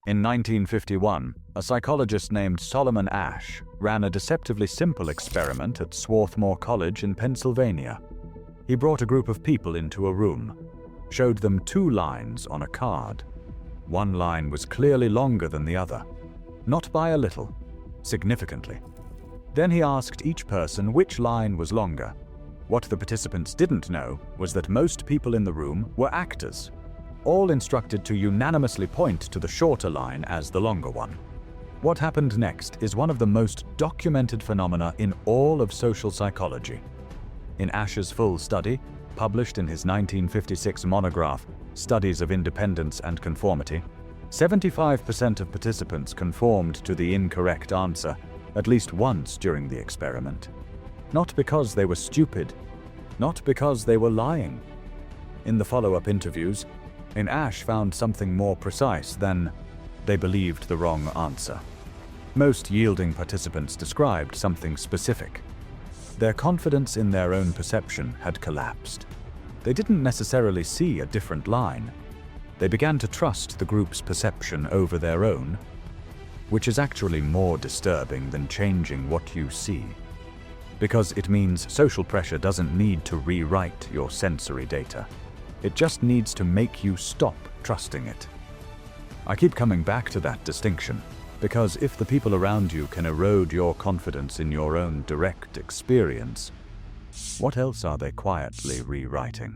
In 1951, a psychologist named Solomon Asch ran a deceptively simple experiment at Swarthmore College in Pennsylvania. He brought a group of people into a room, showed them two lines on a card. One line was clearly longer than the other, not by a little, significantly. Then he asked each person which line was longer. What the participants didn't know was that most people in the room were actors, all instructed to unanimously point to the shorter line as the longer one. What happened next is one of the most documented phenomena in all of social psychology. In Asch's full study, published in his 1956 monograph, Studies of Independence and Conformity, 75% of participants conformed to the incorrect answer at least once during the experiment. Not because they were stupid, not because they were lying. In the follow-up interviews, Asch found something more precise than they believed the wrong answer. Most yielding participants described something specific. Their confidence in their own perception had collapsed. They didn't necessarily see a different line. They began to trust the group's perception over their own, which is actually more disturbing than changing what you see, because it means social pressure doesn't need to rewrite your sensory data. It just needs to make you stop trusting it. I keep coming back to that distinction, because if the people around you can erode your confidence in your own direct experience, what else are they quietly rewriting?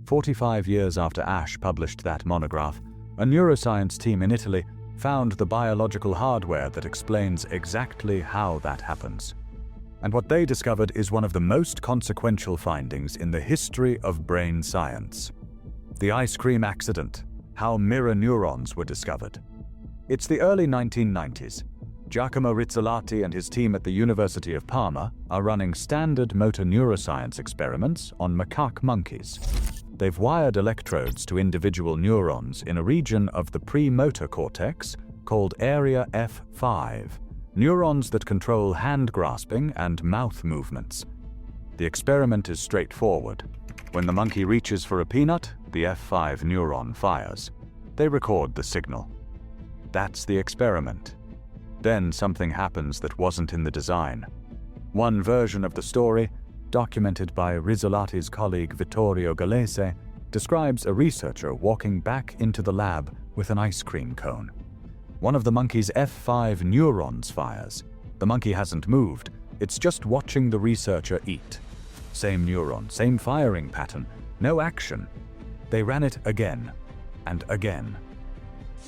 45 years after Asch published that monograph, a neuroscience team in Italy found the biological hardware that explains exactly how that happens. And what they discovered is one of the most consequential findings in the history of brain science. The ice cream accident, how mirror neurons were discovered. It's the early 1990s. Giacomo Rizzolatti and his team at the University of Parma are running standard motor neuroscience experiments on macaque monkeys. They've wired electrodes to individual neurons in a region of the premotor cortex called area F5, neurons that control hand grasping and mouth movements. The experiment is straightforward. When the monkey reaches for a peanut, the F5 neuron fires. They record the signal. That's the experiment. Then something happens that wasn't in the design. One version of the story, documented by Rizzolatti's colleague Vittorio Gallese, describes a researcher walking back into the lab with an ice cream cone. One of the monkey's F5 neurons fires. The monkey hasn't moved, it's just watching the researcher eat. Same neuron, same firing pattern, no action. They ran it again and again.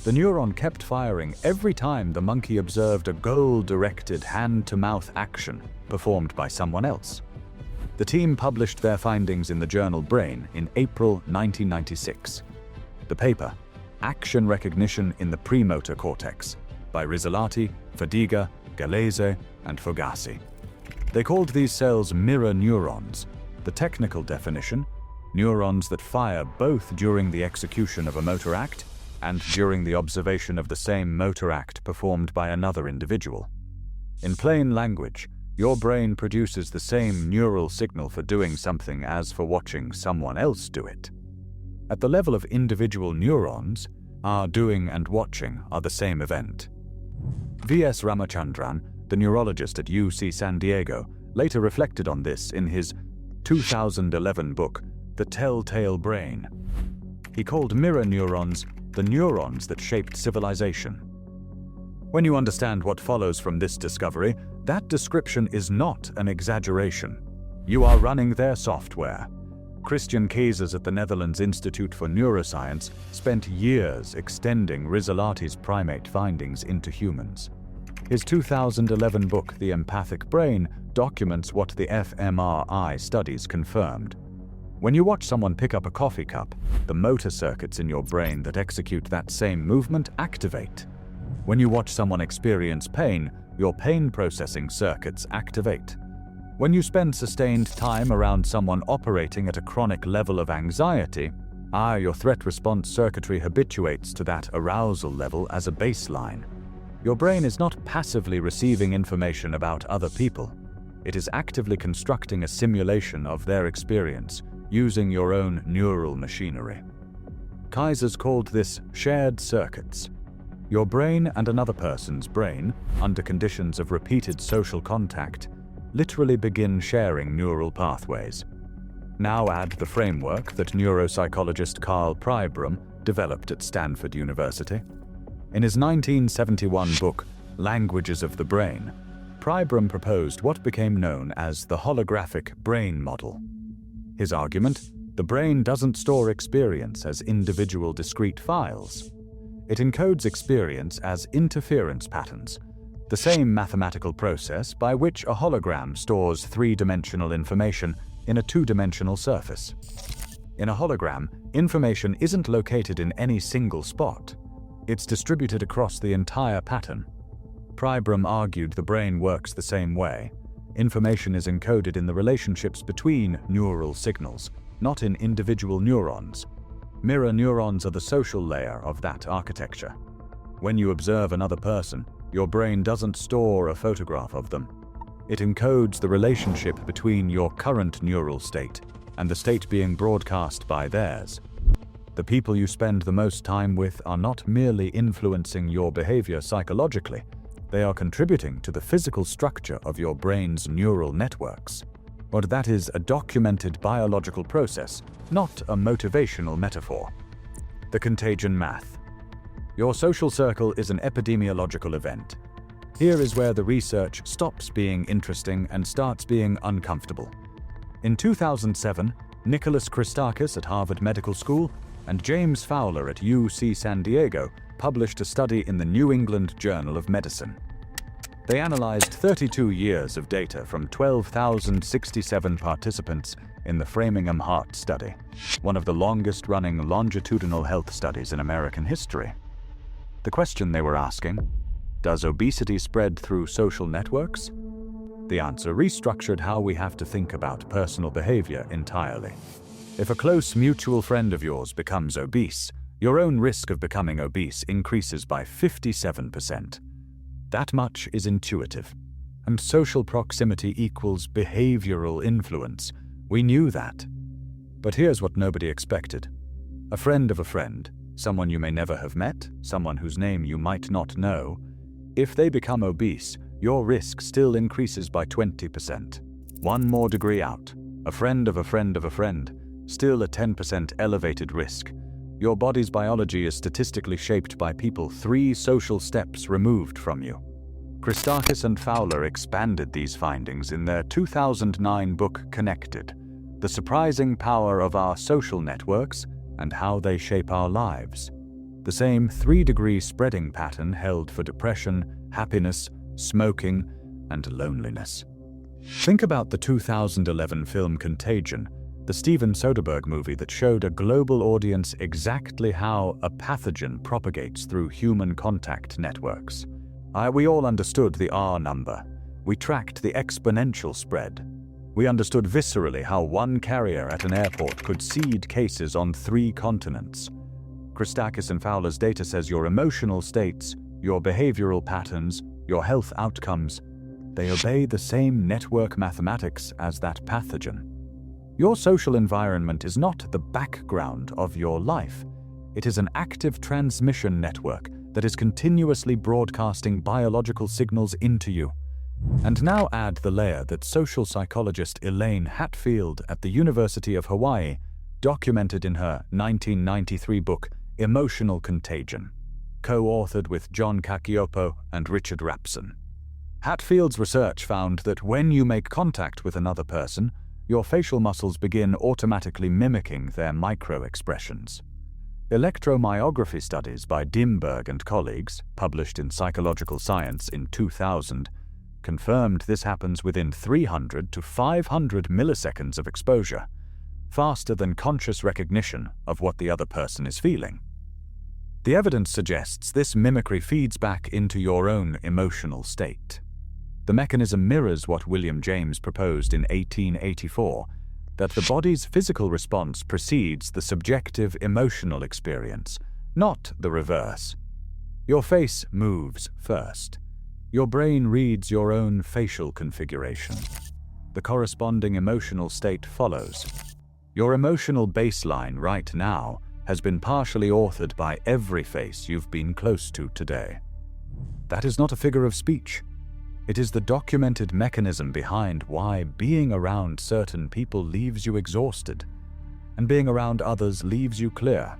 The neuron kept firing every time the monkey observed a goal-directed hand-to-mouth action performed by someone else. The team published their findings in the journal Brain in April 1996. The paper, Action Recognition in the Premotor Cortex, by Rizzolatti, Fadiga, Gallese, and Fogassi. They called these cells mirror neurons. The technical definition, neurons that fire both during the execution of a motor act and during the observation of the same motor act performed by another individual. In plain language, your brain produces the same neural signal for doing something as for watching someone else do it. At the level of individual neurons, our doing and watching are the same event. V.S. Ramachandran, the neurologist at UC San Diego, later reflected on this in his 2011 book, The Telltale Brain. He called mirror neurons the neurons that shaped civilization. When you understand what follows from this discovery, that description is not an exaggeration. You are running their software. Christian Keizers at the Netherlands Institute for Neuroscience spent years extending Rizzolatti's primate findings into humans. His 2011 book, The Empathic Brain, documents what the fMRI studies confirmed. When you watch someone pick up a coffee cup, the motor circuits in your brain that execute that same movement activate. When you watch someone experience pain, your pain processing circuits activate. When you spend sustained time around someone operating at a chronic level of anxiety, your threat response circuitry habituates to that arousal level as a baseline. Your brain is not passively receiving information about other people. It is actively constructing a simulation of their experience, using your own neural machinery. Keizers called this shared circuits. Your brain and another person's brain, under conditions of repeated social contact, literally begin sharing neural pathways. Now add the framework that neuropsychologist Carl Pribram developed at Stanford University. In his 1971 book, Languages of the Brain, Pribram proposed what became known as the holographic brain model. His argument: the brain doesn't store experience as individual discrete files. It encodes experience as interference patterns, the same mathematical process by which a hologram stores three-dimensional information in a two-dimensional surface. In a hologram, information isn't located in any single spot. It's distributed across the entire pattern. Pribram argued the brain works the same way. Information is encoded in the relationships between neural signals, not in individual neurons. Mirror neurons are the social layer of that architecture. When you observe another person, your brain doesn't store a photograph of them. It encodes the relationship between your current neural state and the state being broadcast by theirs. The people you spend the most time with are not merely influencing your behavior psychologically, they are contributing to the physical structure of your brain's neural networks. But that is a documented biological process, not a motivational metaphor. The contagion math. Your social circle is an epidemiological event. Here is where the research stops being interesting and starts being uncomfortable. In 2007, Nicholas Christakis at Harvard Medical School and James Fowler at UC San Diego published a study in the New England Journal of Medicine. They analyzed 32 years of data from 12,067 participants in the Framingham Heart Study, one of the longest-running longitudinal health studies in American history. The question they were asking: does obesity spread through social networks? The answer restructured how we have to think about personal behavior entirely. If a close mutual friend of yours becomes obese, your own risk of becoming obese increases by 57%. That much is intuitive. And social proximity equals behavioral influence. We knew that. But here's what nobody expected. A friend of a friend, someone you may never have met, someone whose name you might not know, if they become obese, your risk still increases by 20%. One more degree out. A friend of a friend of a friend, still a 10% elevated risk. Your body's biology is statistically shaped by people 3 social steps removed from you. Christakis and Fowler expanded these findings in their 2009 book Connected: The Surprising Power of Our Social Networks and How They Shape Our Lives. The same 3-degree spreading pattern held for depression, happiness, smoking, and loneliness. Think about the 2011 film Contagion, the Steven Soderbergh movie that showed a global audience exactly how a pathogen propagates through human contact networks. We all understood the R number. We tracked the exponential spread. We understood viscerally how one carrier at an airport could seed cases on 3 continents. Christakis and Fowler's data says your emotional states, your behavioral patterns, your health outcomes, they obey the same network mathematics as that pathogen. Your social environment is not the background of your life. It is an active transmission network that is continuously broadcasting biological signals into you. And now add the layer that social psychologist Elaine Hatfield at the University of Hawaii documented in her 1993 book Emotional Contagion, co-authored with John Cacioppo and Richard Rapson. Hatfield's research found that when you make contact with another person, your facial muscles begin automatically mimicking their micro-expressions. Electromyography studies by Dimberg and colleagues, published in Psychological Science in 2000, confirmed this happens within 300 to 500 milliseconds of exposure, faster than conscious recognition of what the other person is feeling. The evidence suggests this mimicry feeds back into your own emotional state. The mechanism mirrors what William James proposed in 1884, that the body's physical response precedes the subjective emotional experience, not the reverse. Your face moves first. Your brain reads your own facial configuration. The corresponding emotional state follows. Your emotional baseline right now has been partially authored by every face you've been close to today. That is not a figure of speech. It is the documented mechanism behind why being around certain people leaves you exhausted, and being around others leaves you clear.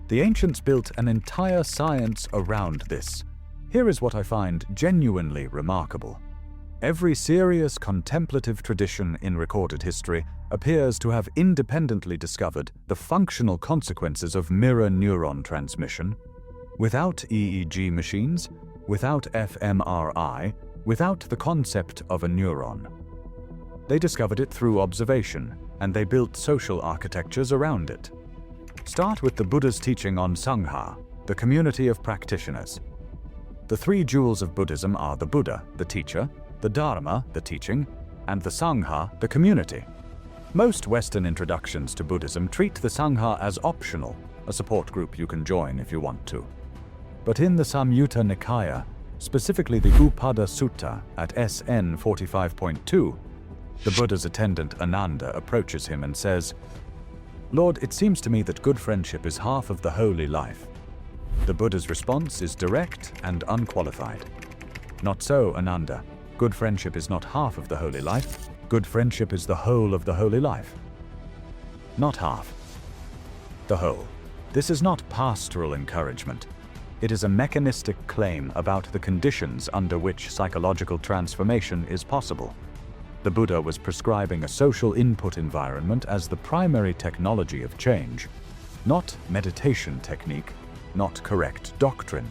The ancients built an entire science around this. Here is what I find genuinely remarkable. Every serious contemplative tradition in recorded history appears to have independently discovered the functional consequences of mirror neuron transmission. Without EEG machines, without fMRI, without the concept of a neuron. They discovered it through observation, and they built social architectures around it. Start with the Buddha's teaching on Sangha, the community of practitioners. The three jewels of Buddhism are the Buddha, the teacher, the Dharma, the teaching, and the Sangha, the community. Most Western introductions to Buddhism treat the Sangha as optional, a support group you can join if you want to. But in the Samyutta Nikaya, specifically the Upada Sutta at SN 45.2, the Buddha's attendant Ananda approaches him and says, "Lord, it seems to me that good friendship is half of the holy life." The Buddha's response is direct and unqualified. "Not so, Ananda. Good friendship is not half of the holy life. Good friendship is the whole of the holy life." Not half. The whole. This is not pastoral encouragement. It is a mechanistic claim about the conditions under which psychological transformation is possible. The Buddha was prescribing a social input environment as the primary technology of change, not meditation technique, not correct doctrine.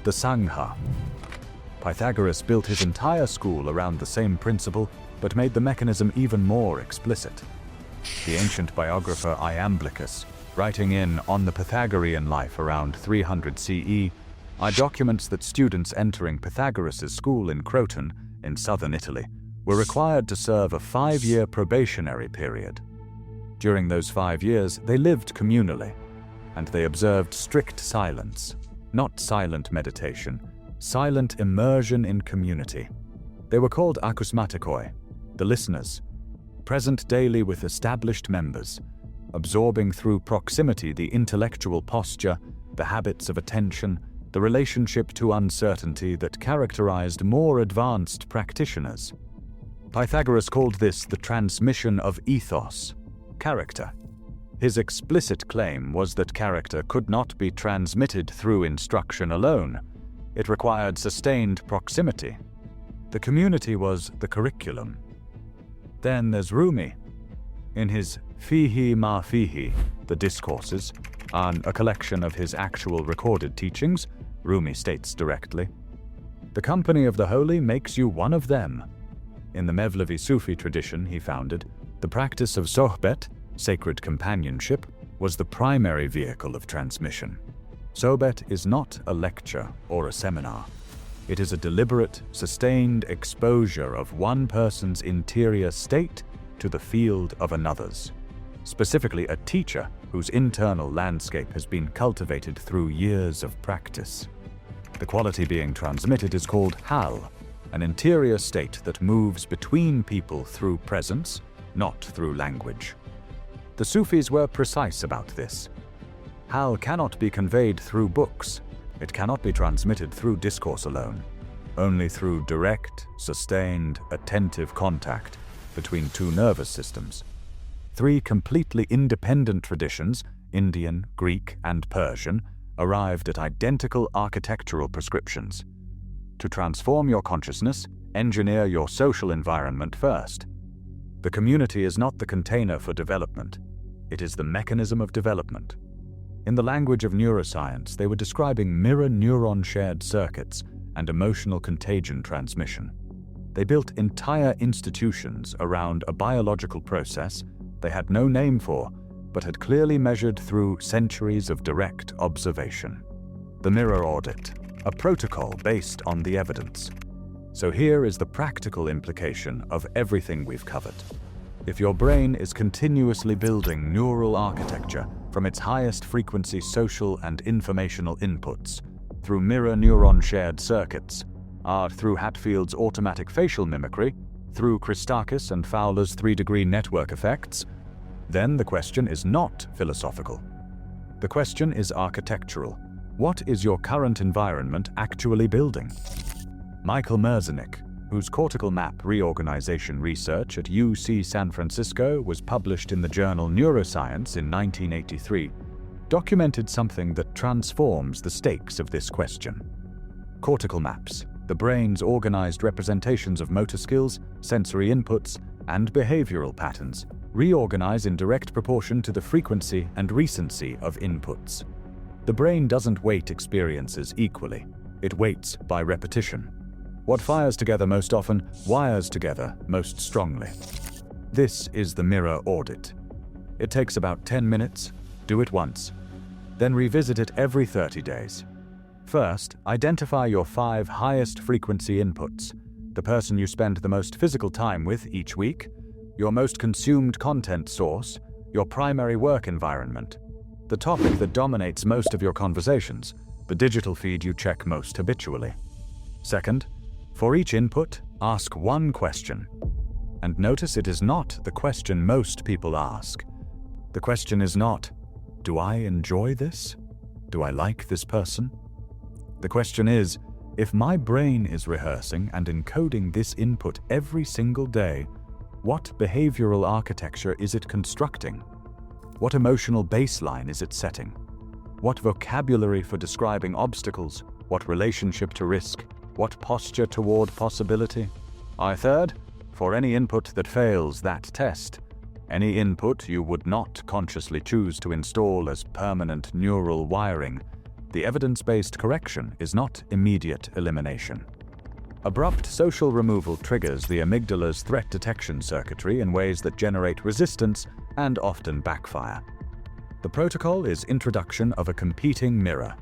The Sangha. Pythagoras built his entire school around the same principle, but made the mechanism even more explicit. The ancient biographer Iamblichus, writing in On the Pythagorean Life around 300 CE, documents that students entering Pythagoras' school in Croton, in southern Italy, were required to serve a 5-year probationary period. During those 5 years, they lived communally, and they observed strict silence, not silent meditation, silent immersion in community. They were called akousmatikoi, the listeners, present daily with established members, absorbing through proximity the intellectual posture, the habits of attention, the relationship to uncertainty that characterized more advanced practitioners. Pythagoras called this the transmission of ethos, character. His explicit claim was that character could not be transmitted through instruction alone. It required sustained proximity. The community was the curriculum. Then there's Rumi. In his Fihi Ma Fihi, the Discourses, on a collection of his actual recorded teachings, Rumi states directly, "The company of the holy makes you one of them." In the Mevlevi Sufi tradition he founded, the practice of sohbet, sacred companionship, was the primary vehicle of transmission. Sohbet is not a lecture or a seminar. It is a deliberate, sustained exposure of one person's interior state to the field of another's, specifically a teacher whose internal landscape has been cultivated through years of practice. The quality being transmitted is called hal, an interior state that moves between people through presence, not through language. The Sufis were precise about this. Hal cannot be conveyed through books. It cannot be transmitted through discourse alone, only through direct, sustained, attentive contact between two nervous systems. 3 completely independent traditions, Indian, Greek, and Persian, arrived at identical architectural prescriptions. To transform your consciousness, engineer your social environment first. The community is not the container for development. It is the mechanism of development. In the language of neuroscience, they were describing mirror neuron shared circuits and emotional contagion transmission. They built entire institutions around a biological process they had no name for, but had clearly measured through centuries of direct observation. The mirror audit, a protocol based on the evidence. So here is the practical implication of everything we've covered. If your brain is continuously building neural architecture from its highest frequency social and informational inputs, through mirror neuron shared circuits, through Hatfield's automatic facial mimicry, through Christakis and Fowler's 3-degree network effects, then the question is not philosophical. The question is architectural. What is your current environment actually building? Michael Merzenich, whose cortical map reorganization research at UC San Francisco was published in the journal Neuroscience in 1983, documented something that transforms the stakes of this question. Cortical maps, the brain's organized representations of motor skills, sensory inputs, and behavioral patterns, reorganize in direct proportion to the frequency and recency of inputs. The brain doesn't weight experiences equally. It weights by repetition. What fires together most often wires together most strongly. This is the mirror audit. It takes about 10 minutes. Do it once. Then revisit it every 30 days. First, identify your 5 highest frequency inputs: the person you spend the most physical time with each week, your most consumed content source, your primary work environment, the topic that dominates most of your conversations, the digital feed you check most habitually. Second, for each input, ask one question. And notice it is not the question most people ask. The question is not, do I enjoy this? Do I like this person? The question is, if my brain is rehearsing and encoding this input every single day, what behavioral architecture is it constructing? What emotional baseline is it setting? What vocabulary for describing obstacles? What relationship to risk? What posture toward possibility? Third, for any input that fails that test, any input you would not consciously choose to install as permanent neural wiring, the evidence-based correction is not immediate elimination. Abrupt social removal triggers the amygdala's threat detection circuitry in ways that generate resistance and often backfire. The protocol is introduction of a competing mirror.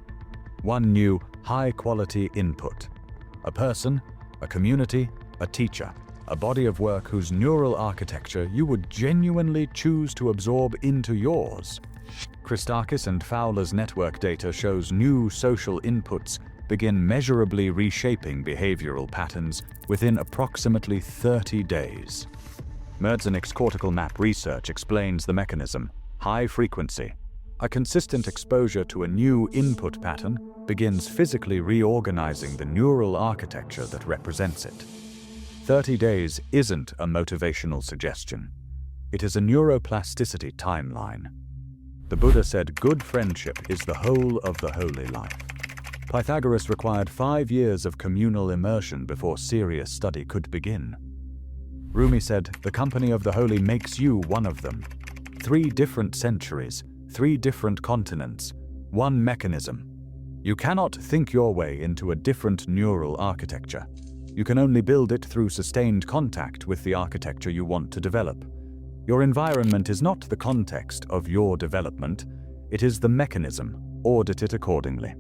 One new, high-quality input. A person, a community, a teacher, a body of work whose neural architecture you would genuinely choose to absorb into yours. Christakis and Fowler's network data shows new social inputs begin measurably reshaping behavioral patterns within approximately 30 days. Merzenich's cortical map research explains the mechanism. High frequency. A consistent exposure to a new input pattern begins physically reorganizing the neural architecture that represents it. 30 days isn't a motivational suggestion. It is a neuroplasticity timeline. The Buddha said good friendship is the whole of the holy life. Pythagoras required 5 years of communal immersion before serious study could begin. Rumi said, the company of the holy makes you one of them. 3 different centuries, 3 different continents, 1 mechanism. You cannot think your way into a different neural architecture. You can only build it through sustained contact with the architecture you want to develop. Your environment is not the context of your development, it is the mechanism. Audit it accordingly.